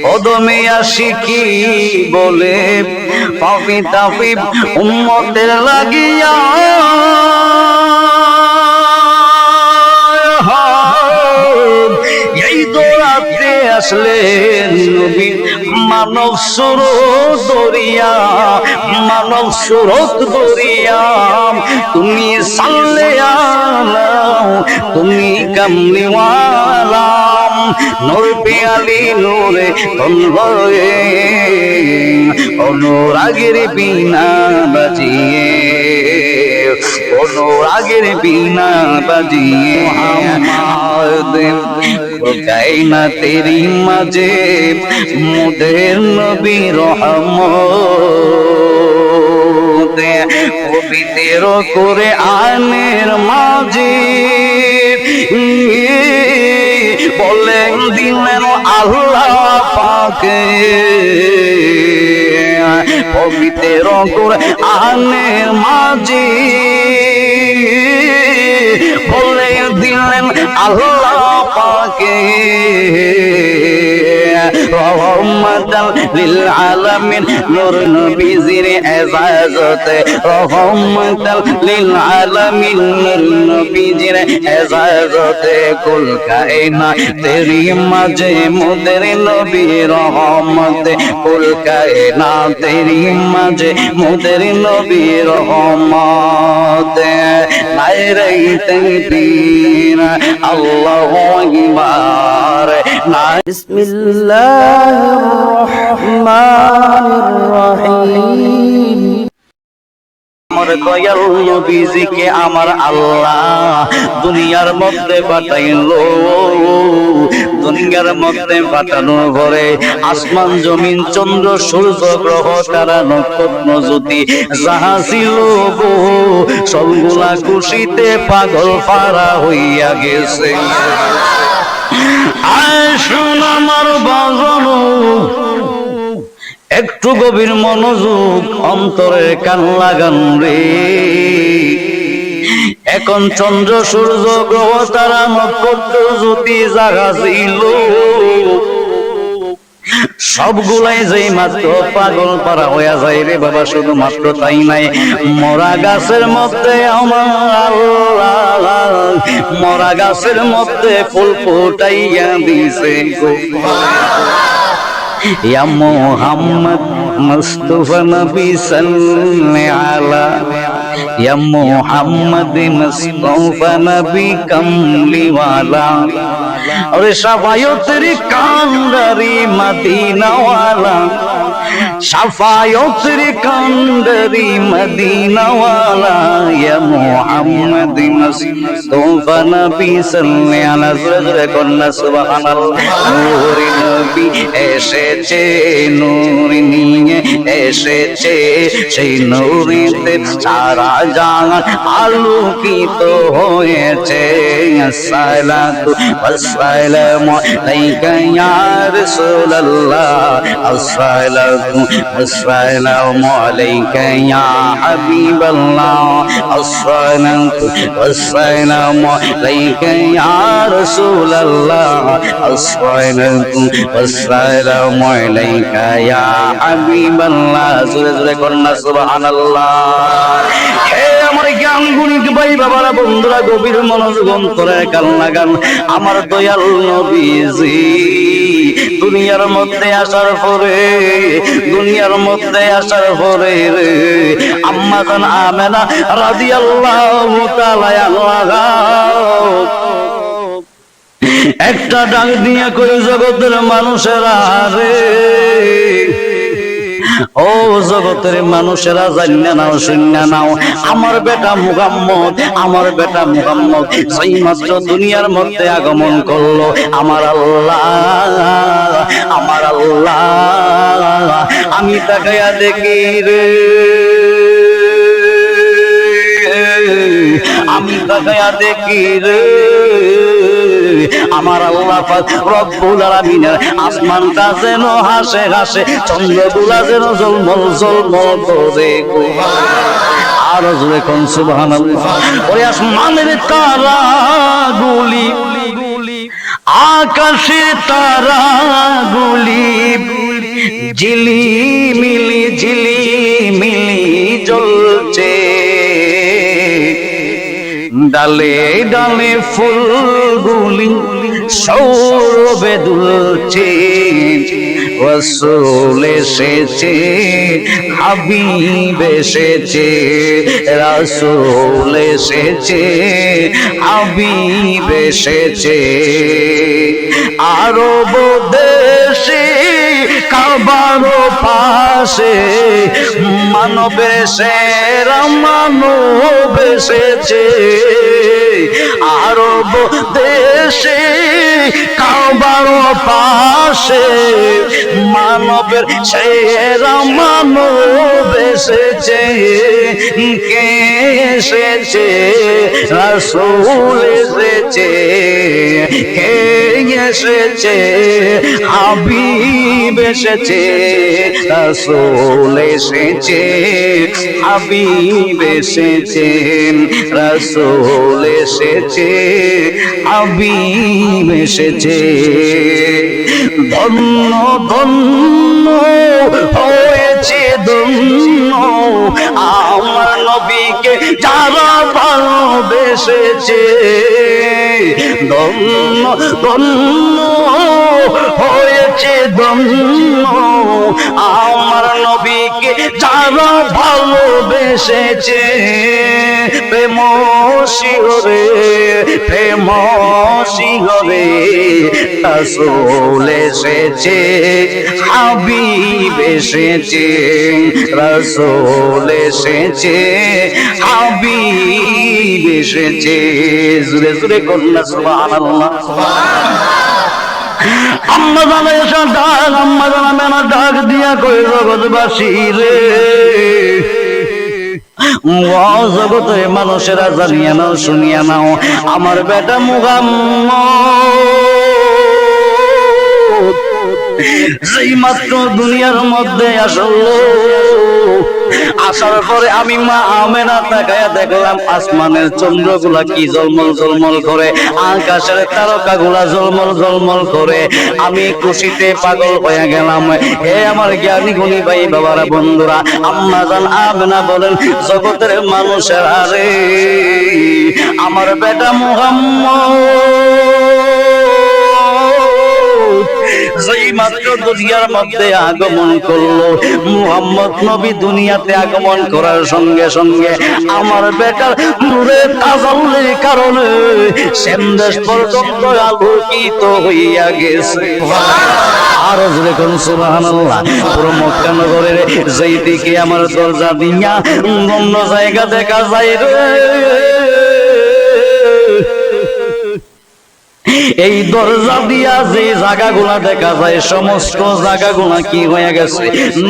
কদমে আশিকি বলে পাপি তাপি উম্মতের লাগিয়া এই দৌড়াতে আসলেন নবী মানব স্রোত দরিয়া, মানব স্রোত দরিয়া। তুমি সাল্লে আলা, তুমি কামলিওয়ালা, নূর পেয়ালি নূরে তন্বয়ে অনুরাগের বিনা বাজিয়ে, অনুরাগের বিনা বাজিয়ে মোহাম্মদ কায়না তেরি মাঝে মুদের নবী রহমত পবিত্র করে আনের মাঝে বলেন দিলেন আল্লাহ পাকে পবিত্র করে আনের মাঝে বলে দিলেন আল্লাহ পাকে রহমাতাল লিল আলামিন নূর নবীজির ইজাজতে, রহমাতাল লিল আলামিন নূর নবীজির ইজাজতে কুল কায়নাত তেরি মাঝে মুদের নবী রহমত, কুল কায়নাত তেরি মাঝে মুদের নবী রহমত। নারে তাকবীর আল্লাহু আকবার। বিসমিল্লাহির রহমানির রহিম। আমার দয়াল নবীজিকে আমার আল্লাহ দুনিয়ার মধ্যে পাঠাইলো, দুনিয়ার মধ্যে পাঠানোর পরে আসমান জমিন চন্দ্র সূর্য গ্রহ তারা নক্ষত্র জ্যোতি যাহা ছিল সবগুলা খুশিতে পাগল পারা হইয়া গেছে। আসুন আমার বাজানো একটু গভীর মনোযোগ অন্তরে কান লাগান রে। এখন চন্দ্র সূর্য গ্রহ তারা নক্ষত্র জ্যোতি জাগা ছিল সবগুলাই যেই মাত্র পাগল পারা হইয়া যায় রে বাবা। শুধুমাত্র তাই নাই, মরা গাছের মধ্যে আমার আল্লাহ মরা গাছের মধ্যে ফুল ফুটাইয়া দিছে গো। ইয়া মুহাম্মদ মুস্তাফা নবী সাল্লাল্লাহু আলা, ইয়া মুহাম্মদ মুস্তাফা নবী কামলিওয়ালা, और शफायतेर कांडारी मदीना वाला, शफायतेर कांडारी मदीना वाला, या मुहम्मद मुस्तफा नबी सल्लल्लाहु अलैहि वसल्लम सुबहानाल्लाह। नूर नबी এসেছে নূর নিয়ে এসেছে, সেই নূরেতে সারা জাহান আলোকিত হয়েছে। আসসালাতু ওয়াসসালামু আলাইকা ইয়া রাসূলুল্লাহ, আসসালাতু ওয়াসসালামু আলাইকা ইয়া হাবিবাল্লাহ, আসসালাতু ওয়াসসালামু আলাইকা ইয়া রাসূলুল্লাহ, আসসালাতু ওয়াসসালামু আলাইকা ইয়া হাবিবাল্লাহ। জোরে জোরে কন্না সুবহানাল্লাহ। হে আমার জ্ঞান গুণিক ভাই বাবারা বন্ধুরা, গভীর মনোযোগ অন্তরে কান লাগান। আমার দয়াল নবীজি দুনিয়ার মধ্যে আসার পরে, দুনিয়ার মধ্যে আসার পরে রে আম্মা জান আমেনা রাদিয়াল্লাহু তাআলা আনহা একটা ডাক দিয়ে কই জগতের মানুষেরা রে, ও জগতের মানুষেরা জান্না নাও শুননা নাও, আমার বেটা মুহাম্মদ, আমার বেটা মুহাম্মদ যেই মাত্র দুনিয়ার মধ্যে আগমন করলো, আমার আল্লাহ, আমার আল্লাহ আমি তাকায়া দেখি রে, আমি তাকায়া দেখি রে আমার আল্লাহ পাক রব্বুল আলামিনের আসমানটা যেন হাসে হাসে, চন্দ্রগুলা যেন ঝলমল ঝলমল করে গো। আর জোরে কোন সুবহানাল্লাহ। ওই আসমানের তারাগুলি আকাশে তারাগুলি ঝিলিমিলি ঝিলিমিলি জ্বলছে, ডালে ডালে ফুলগুলি সৌরভে দুলছে, রাসূল এসেছে, হাবিব এসেছে, রাসূল এসেছে, হাবিব এসেছে। আরব দেশে কাবার পাশে মানবের সেরা মানব এসেছে, আরব দেশে কাবার পাশে মানবের সেরা মানব এসেছে। কে এসেছে? রাসূল এসেছে। কে এসেছে? হাবিব এসেছে, রাসূল এসেছে, হাবিব এসেছে, রাসূল এসেছে, হাবিব এসেছে। ধন্য ধন্য হয়েছে ধন্য আমার নবীকে যারা ভালোবেসেছে, ধন্য ধন্য হয়েছে ধন্য আমার নবীকে যারা ভালোবেসেছে। প্রেম শিহরে প্রেম শিহরে রাসূল এসেছে, হাবিব এসেছে, রাসূল এসেছে, হাবিব এসেছে। জোরে জোরে কন্যা সুবহানাল্লাহ। আম্মা জানা এসে ডাক, আম্মা জানা মেনা ডাক দিয়া কই জগৎবাসী রে, জগতের মানুষেরা জানিয়া নাও শুনিয়া নাও, আমার বেটা মুহাম্মদ যেই মাত্র দুনিয়ার মধ্যে আসলো, আসার পরে আমি মা আমেনা তাকায়া দেখলাম আসমানের চন্দ্রগুলা কি ঝলমল ঝলমল করে, আকাশের তারকাগুলা ঝলমল ঝলমল করে। আমি খুশিতে পাগল হয়ে গেলাম। হে আমার জ্ঞানী গুণী ভাই বাবারা বন্ধুরা, আম্মা জান আমেনা বলেন, জগতের মানুষেরা রে, আমার বেটা মুহাম্মদ যেই মাত্র দুনিয়ার মধ্যে আগমন করলো, মুহাম্মদ নবী দুনিয়াতে আগমন করার সঙ্গে সঙ্গে আমার বেটার নূরে তাজাল্লির কারণে সেন্দেশ পর্যন্ত আলোকিত হইয়া গেছে। আর জোরে কোন সুবহানাল্লাহ। পুরো মক্কা নগরের যেই দিকে আমার দরজা দিয়া অন্য জায়গা দেখা যায় রে, এই দরজা দিয়া যে জায়গাগুলা দেখা যায় সমস্ত জায়গাগুলা কি হয়ে গেছে?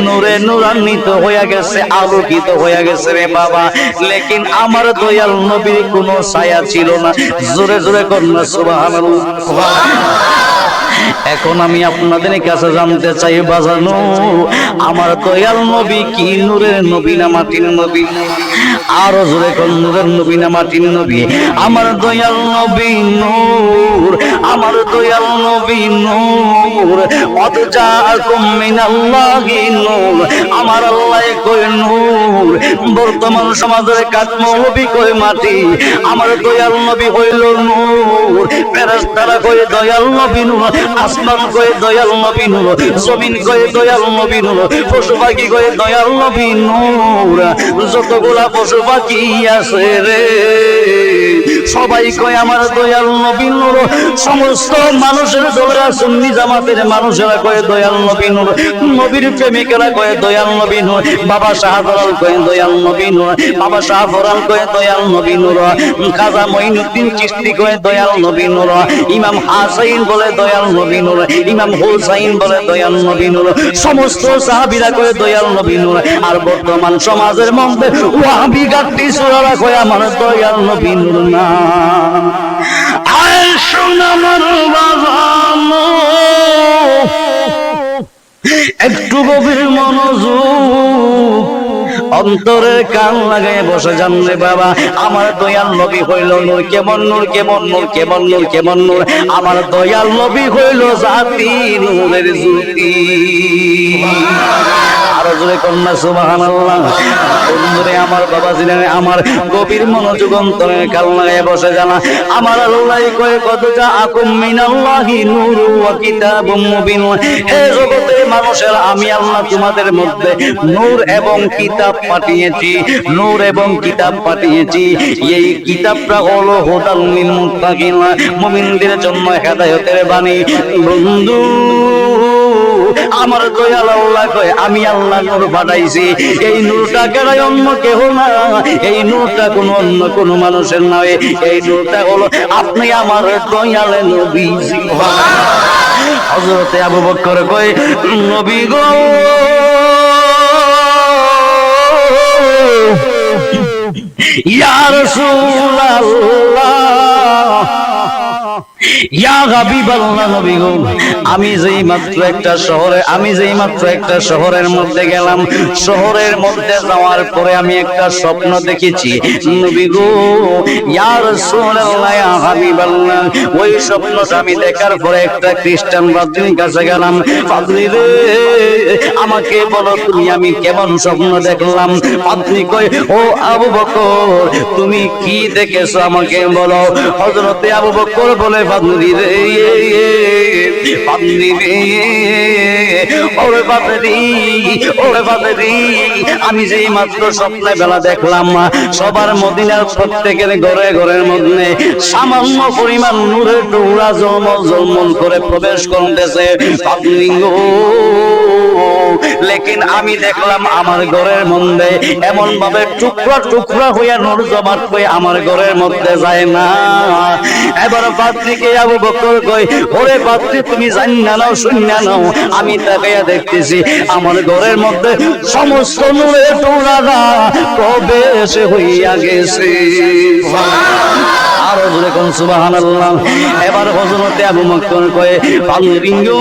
নূরে নূরান্বিত হয়ে গেছে, আলোকিত হয়ে গেছে রে বাবা। লেকিন আমার দয়াল নবীর কোনো ছায়া ছিল না। জোরে জোরে কন্যা সুবহানাল্লাহ। এখন আমি আপনাদের কাছে জানতে চাই বাজানো, আমার দয়াল নবী কি নূরের নবী না মাটির নবী? আরো জোরে কোন নূরের নবী না মাটির নবী? আমার দয়াল নবী নূর, আমার দয়াল নবী নূর। কদ জাআকুম মিনাল্লাহি নূর, আমার আল্লাহ কয় নূর। বর্তমান সমাজের কাঠমৌলবী কয় মাটি, আমার দয়াল নবী হইল নূর। ফেরেশতারা কয় দয়াল নবী নূর, আসমান কয় দয়াল নবী নূর, জমিন কয় দয়াল নবী নূর, পশু পাখি কয় দয়াল নবী নূর। যতগুলা পশু পাখি আছে রে সবাই কয় আমার দয়াল নবী নূর। সমস্ত মানুষের দলেরা সুন্নি জামাতের মানুষেরা কয় দয়াল নবী নূর, নবীর প্রেমিকেরা কয় দয়াল নবী নূর। বাবা শাহজালাল কয় দয়াল নবী নূর, বাবা শাহ ফরান কয় দয়াল নবী নূর, খাজা মঈনুদ্দিন চিশতি কয় দয়াল নবী নূর, ইমাম হাসাইন বলে দয়াল নবী নূর, ইমাম হুসাইন বলে দয়াল নবী নূর, সমস্ত সাহাবীরা কয় দয়াল নবী নূর। আর বর্তমান সমাজের মধ্যে ওয়াহাবি গাট্টি সুরারা কয় আমার দয়াল নবী নূর না। আয় শোনা আমার বাজানো, একটু গভীর মনোযোগ। ও অন্তরের কান লাগায় বসে যান রে বাবা। আমার দয়াল নবী হইল নূর, কেমন নূর, কেমন নূর, কেমন নূর, কেমন নূর। আমার দয়াল নবী হইল জাতি নূরের জ্যোতি। আরো জোরে কন্যা সুবহানাল্লাহ। বন্ধুরে আমার বাবা ছিলেন, আমার গভীর মনোযোগ অন্তরের কান লাগায় বসে জানা। আমার আল্লাহ কয় কত জাআকুম মিনাল্লাহি নূরু ওয়া কিতাবুম মুবিন। হে জগতের মানুষেরা, আমি আল্লাহ তোমাদের মধ্যে নূর এবং কিতাব পাঠিয়েছি, নূর এবং কিতাব পাঠিয়েছি। এই কিতাবটা হলো হুদাল লিল মুত্তাকিন, মুমিনদের জন্য হেদায়েতের বাণী। বন্ধু আমার দয়াল আল্লাহ কয় আমি আল্লাহ নূর পাঠাইছি। এই নূরটা কেড়াই অন্য কেহ না, এই নূরটা কোন অন্য কোন মানুষের নয়। এই নূরটা হলো আপনি আমার দয়াল নবীজি। হযরতে আবু বকর কয় নবী গো ইয়া রাসূলুল্লাহ, ইয়া হাবিবাল্লাহ, নবী গো আমি যেই মাত্র একটা শহরের মধ্যে গেলাম। শহরের মধ্যে যাওয়ার পরে আমি একটা স্বপ্ন দেখেছি। নবী গো ইয়া রাসূলুল্লাহ, ইয়া হাবিবাল্লাহ, ওই স্বপ্নটা আমি দেখার পরে একটা খ্রিস্টান পাদ্রীর কাছে গেলাম। পাদ্রী রে আমাকে বলো তুমি আমি কেমন স্বপ্ন দেখলাম। পাদ্রী কয় ও আবু বকর তুমি কি দেখেছো আমাকে বলো। হযরতে আবু বকর বলে পাদ্রী রে, পাদ্রী রে, ওরে পাদ্রী, ওরে পাদ্রী, আমি যেই মাত্র স্বপ্নে বেলা দেখলাম সবার মদিনার প্রত্যেকের ঘরে ঘরের মধ্যে সামান্য পরিমাণ নূরের টুকরা ঝলমল ঝলমল করে প্রবেশ করতেছে। পাদ্রী গো লেকিন আমি দেখলাম আমার ঘরের মধ্যে এমন ভাবে টুকরা টুকরা হইয়া নূর জমাট হয়ে আমার ঘরের মধ্যে যায় না। এবার পাত্রীকে আবু বকর কই ওরে পাত্রী তুমি জান্না নাও শুননা নাও, আমি তাকাইয়া দেখতেছি আমার ঘরের মধ্যে সমস্ত নূরের টুকরাটা প্রবেশ হইয়া গেছে। আরো জোরে কোন সুবহানাল্লাহ। এবার হযরতে আবু বকর কয় পাদ্রী গো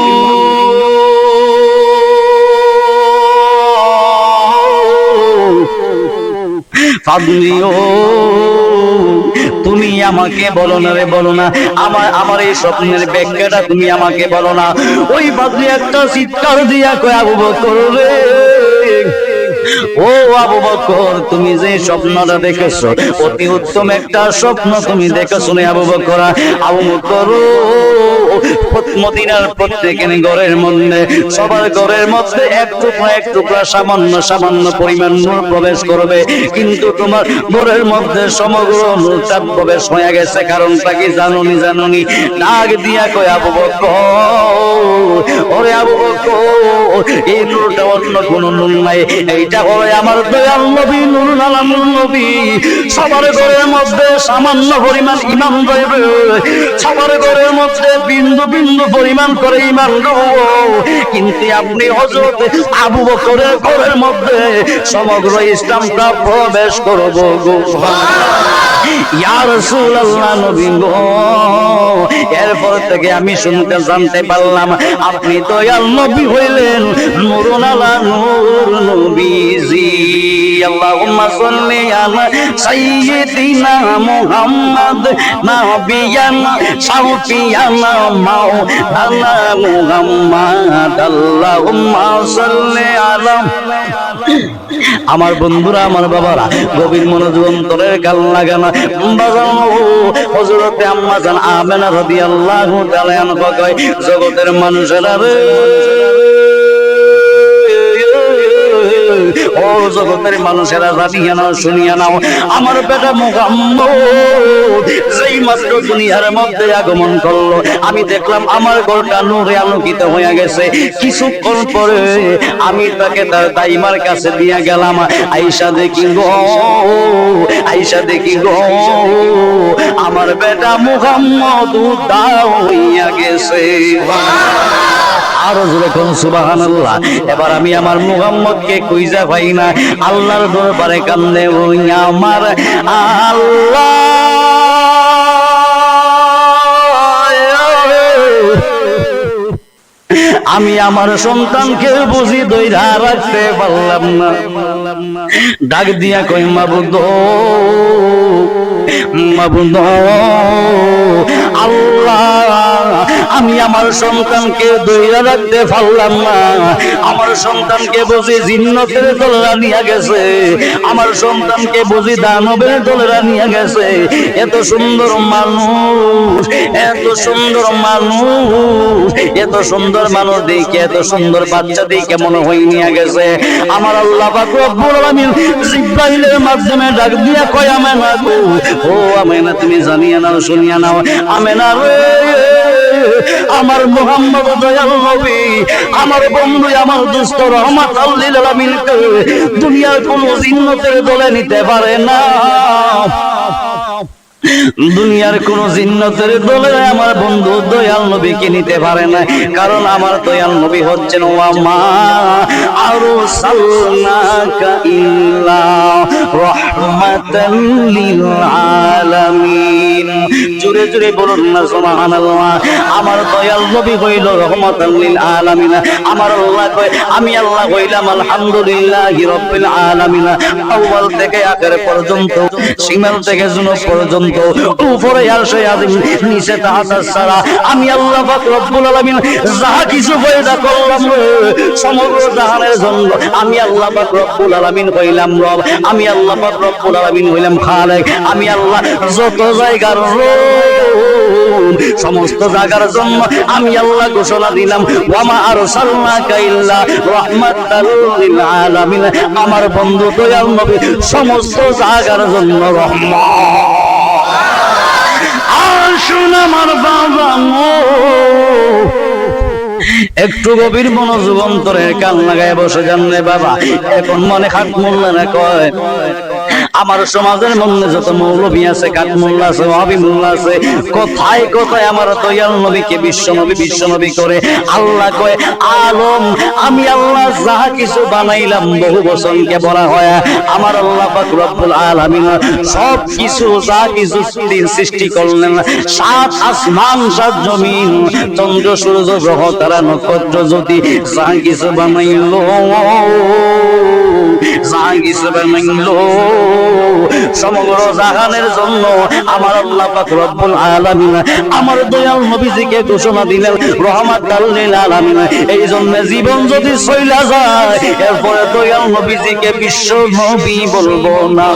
পাদ্রীও তুমি আমাকে বলো না রে, বলো না আমার এই স্বপ্নের ব্যাখ্যাটা তুমি আমাকে বলো না। ওই পাদ্রী একটা চিৎকার দিয়া কয় আবু বকর রে, ও আবু বকর তুমি যে স্বপ্নটা দেখেছো অতি উত্তম একটা স্বপ্ন তুমি দেখেছো না আবু বকর। আবু বকর মদিনার প্রত্যেকের ঘরের মধ্যে সবার ঘরের মধ্যে এক টুকরা সামান্য সামান্য পরিমাণ নূর প্রবেশ করবে, কিন্তু তোমার ঘরের মধ্যে সমগ্র নূরটা প্রবেশ হয়ে গেছে। কারণটা কি জানুনি? জানুনি? ডাক দিয়া কয় আবু বকর ওরে আবু বকর এই নূরটা অন্য কোন নূর নাই, এইটা হলো আমার দয়াল নবী নূরুল আলামুল নবী। সবার ঘরের মধ্যে সামান্য পরিমাণ ঈমান রইবে, সবার ঘরের মধ্যে বিন্দু বিন্দু পরিমাণ করে ঈমান রইবে, কিন্তু আপনি হযরত আবু বকরের ঘরের মধ্যে সমগ্র ইসলামটা প্রবেশ করব গো। ইয়া রাসূলুল্লাহ নবী গো, এরপর থেকে আমি শুনতে জানতে পারলাম আপনি দয়াল নবী হইলেন নূরুল আলা নূর নবীজি। আল্লাহুম্মা সাল্লি আলা সাইয়্যিদিনা মুহাম্মদ নাবিয়ানা শাফিয়ানা মাওলানা মুহাম্মদ। আল্লাহুম্মা সাল্লি আলা। আমার বন্ধুরা আমার বাবারা গভীর মনোযোগ অন্তরের কান লাগানো বাজানো। হযরতে আম্মা জান আমেনা রাদিয়াল্লাহু তাআলা আনহা কয় জগতের মানুষেরা রে, ও জগতের মানুষেরা জানিয়া নাও শুনিয়া নাও, আমার বেটা মুহাম্মদ যেই মাত্র দুনিয়ার মধ্যে আগমন করলো আমি দেখলাম আমার ঘরটা নূরে আলোকিত হয়ে গেছে। কিছুক্ষণ পরে আমি তাকে তার দাইমার কাছে দিয়ে গেলাম। আয়েশা দেখি গো, আয়েশা দেখি গো আমার বেটা মুহাম্মদ উদ্ধার হইয়া গেছে। আরো জোরে কোন সুবহানাল্লাহ। এবার আমি আমার মুহাম্মদকে কইজা পাই না, আল্লাহর দরবারে কান্দে ওই আমার আল্লাহ। আমি আমার সন্তানকে বুঝি ধইরা রাখতে পারলাম না। ডাক দিয়া কই মাবুদ, মাবুদ আল্লাহ, আমি আমার সন্তানকে ধইরা রাখতে পারলাম না। আমার সন্তানকে বুঝি জিন্নতের দলেরা নিয়ে গেছে, আমার সন্তানকে বুঝি দানবের দলেরা নিয়ে গেছে। এত সুন্দর মানুষ, এত সুন্দর মানুষ, এত সুন্দর মানুষ দেখে, এত সুন্দর বাচ্চা দেখে মনে হয় নিয়ে গেছে। আমার আল্লাহ পাক রব্বুল আলামিন জিবরাইলের মাধ্যমে ডাক দিয়া কয় আমেনা গো, ও আমেনা তুমি জানিয়া নাও, শুনিয়া নাও। আমেনা রে, আমার মুহাম্মদ দয়াল নবী, আমার বন্ধু, আমার দোস্ত রহমাতুল লিল আলামিন দুনিয়ার কোন জিন্নতের দলে নিতে পারে না। দুনিয়ার কোন জিন্নতের দলে আমার বন্ধু দয়াল নবীকে নিতে পারে না। কারণ আমার দয়াল নবী হচ্ছেন ওয়া মা আরসালনাকা ইল্লা রাহমাতাল লিল আলামিন। জোরে জোরে বলুন না সুবহানাল্লাহ। আমার দয়াল নবী হইল রহমাতাল লিল আলামিন। আমার আল্লাহ কয়, আমি আল্লাহ হইলাম আলহামদুলিল্লাহি রাব্বিল আলামিন। আউয়াল থেকে আখের পর্যন্ত, শিমাল থেকে জুনুব পর্যন্ত, উপরে আরশে আযীম, নিচে তাহাতাস সারা, আমি আল্লাহ পাক রব্বুল আলামিন যাহা কিছু পয়দা করলাম সমগ্র জাহানের জন্য আমি আল্লাহ পাক রব্বুল আলামিন হইলাম রব। আমি আল্লাহ পাক রব্বুল আলামিন হইলাম খালেক। আমি আল্লাহ যত জায়গার সমস্ত জায়গার জন্য আমি আল্লাহ ঘোষণা দিলাম ওয়া মা আরসালনাকা ইল্লা রাহমাতাল লিল আলামিন। আমার বন্ধু দয়াল নবী সমস্ত জায়গার জন্য রহমত। আসুন আমার বাবা একটু গভীর মনোযোগ অন্তরের কান লাগায় বসে যান রে বাবা। এখন মনে খাট মোল্লা না কয়, আমার সমাজের মধ্যে যত মৌলবী আছে, কাঠ মোল্লা আছে, ওয়াহাবি মোল্লা আছে, কোথায় কোথায় আমার দয়াল নবীকে বিশ্বনবী বিশ্বনবী করে। আল্লাহ কয় আলম, আমি আল্লাহ যাহা কিছু বানাইলাম বহু বচনকে বলা হয়। আমার আল্লাহ পাক রব্বুল আলামিন সব কিছু যা কিছু সৃষ্টি করলেন, সাত আসমান, সাত জমিন, চন্দ্র সূর্য গ্রহ তারা নক্ষত্র জ্যোতি যা কিছু বানাইল, যা কিছু বানাইল সমগ্র জাহানের জন্য আমার আল্লাহ পাক রব্বুল আলামিন আমার দয়াল নবীজিকে ঘোষণা দিলেন রহমাতাল লিল আলামিন। এই জন্য জীবন যদি চইলা যায় এরপরে দয়াল নবীজিকে বিশ্ব নবী বলবো না।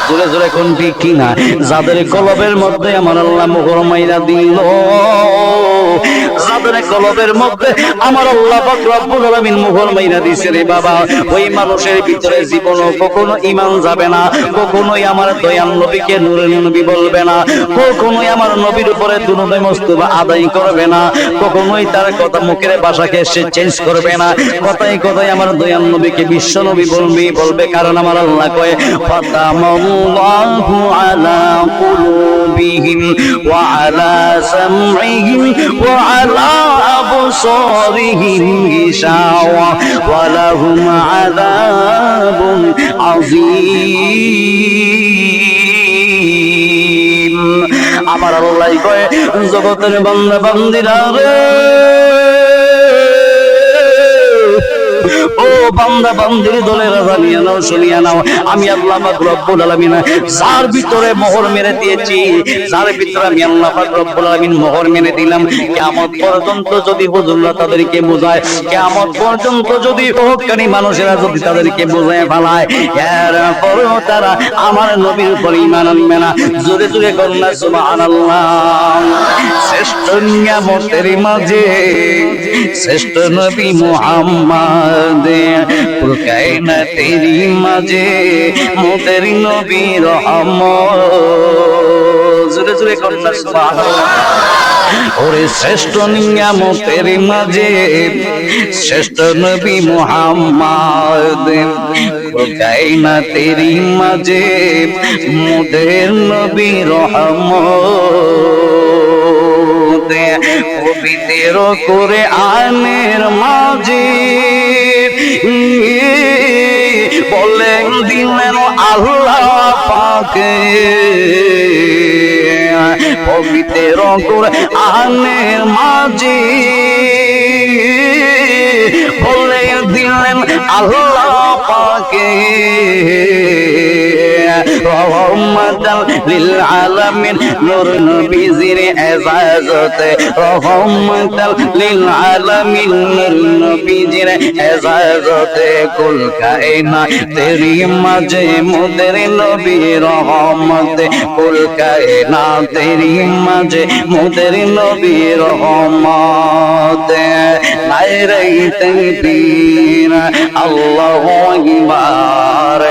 জোরে জোরে কোন ঠিক কিনা? যাদের কলবের মধ্যে আমার আল্লাহ মোহর মাইরা দিল, যাদের কলবের মধ্যে আমার আল্লাহ পাক রব্বুল আলামিন মোহর মাইরা দিয়েছে রে বাবা, ওই মানুষের ভিতরে জীবনও কখনো ঈমান যাবে না, কখনোই আমার দয়াল নবীকে নূরের নবী বলবে না, কখনোই আমার নবীর উপরে দুরূদ মুস্তফা আদায় করবে না, কখনোই তার কথা মুখের ভাষাকে সে চেঞ্জ করবে না, কথাই কথাই আমার দয়াল নবীকে বিশ্ব নবী বলবে। কারণ আমার আল্লাহ কয় ফাতামাল্লাহু আলা কুলুবিহিম ওয়া আলা সামঈহিম ওয়া আলা আবসারিহিম গিশাওয়া ওয়া লাহুম আযাবুন আযীম। আমার আল্লাহ কয় জগতের বান্দা বান্দিরা রে, ও বান্দা বান্দির দলেরা জানিয়ে নাও, শুনিয়ে নাও, আমি আল্লাহ পাক রব্বুল আলামিন যার ভিতরে মোহর মেরে দিয়েছি, যার ভিতরে আমি আল্লাহ পাক রব্বুল আলামিন মোহর মেরে দিলাম, কিয়ামত পর্যন্ত যদি হুজুররা তাদেরকে বোঝায়, কিয়ামত পর্যন্ত যদি হকানি মানুষেরা যদি তাদেরকে বোঝায় ফেলায়, এরপরেও তারা আমার নবীর উপর ঈমান আনবে না। জোরে জোরে কন্যা সুবহানাল্লাহ। শ্রেষ্ঠ নিয়ামতের মাঝে শ্রেষ্ঠ নবী মুহাম্মদ, কায়নাতেরই মাঝে মোদের নবী রহমত। জোরে জোরে কন্যা সুবহানাল্লাহ। ওরে শ্রেষ্ঠ নিয়ামতের মাঝে শ্রেষ্ঠ নবী মুহাম্মদ, কায়নাতেরই মাঝে মোদের নবী রহমত। পবিত্র করে আনের মাঝে বলেন দিলেন আল্লাহ পাকে, পবিত্র কুরআনের মাঝে বলে দিলেন আল্লাহ পাকে রহমাতাল লিল আলামিন নূর নবীজির এজাজতে রহমাতাল লিল আলামিন নূর নবীজির এজাজতে কুল কায়নাত তেরি মাঝে মোদের নবী রহমত কুল কায়নাত তেরি মাঝে মোদের নবী রহমত নারে তাকবীর আল্লাহু আকবার।